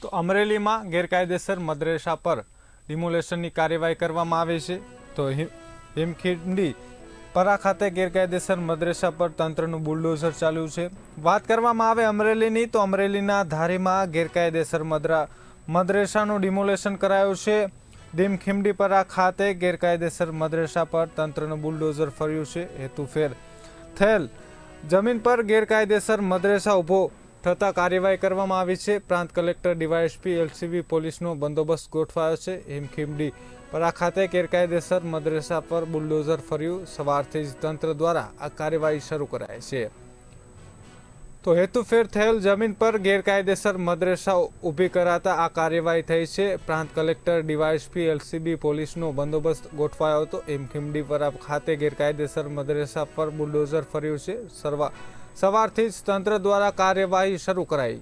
તો અમરેલીમાં ગેરકાયદેસર મદરેસા પર ડિમોલેશનની કાર્યવાહી કરવામાં આવી છે। તો હિમખીંડી પરા ખાતે ગેરકાયદેસર મદરેસા પર તંત્રનું બુલડોઝર ચાલ્યું છે। વાત કરવામાં આવે અમરેલીની, તો અમરેલીના ધારીમાં ગેરકાયદેસર મદરેસાનું ડિમોલેશન કરાયું છે। હિમખીંડી પરા ખાતે ગેરકાયદેસર મદરેસા પર તંત્રનું બુલડોઝર ફર્યું છે। હેતુફેર થયેલ જમીન પર ગેરકાયદેસર મદરેસા ઊભો થતા કાર્યવાહી કરવામાં આવી છે। પ્રાંત કલેક્ટર ડીવાયએસપી એલસીબી પોલીસનો બંદોબસ્ત ગોઠવાયો છે। હિમખીંડી પરા ખાતે ગેરકાયદેસર મદરેસા પર બુલડોઝર ફર્યું। સવારથી જ તંત્ર દ્વારા આ કાર્યવાહી શરૂ કરાઈ છે। તો હેતુફેર થયેલ જમીન પર ગેરકાયદેસર મદરેસા ઊભી કરાતા આ કાર્યવાહી થઈ છે। પ્રાંત કલેક્ટર ડીવાયએસપી એલસીબી પોલીસનો બંદોબસ્ત ગોઠવાયો હતો। હિમખીંડી પરા ખાતે ગેરકાયદેસર મદરેસા પર બુલડોઝર ફર્યું છે। સવારથી જ તંત્ર દ્વારા કાર્યવાહી શરૂ કરાઈ।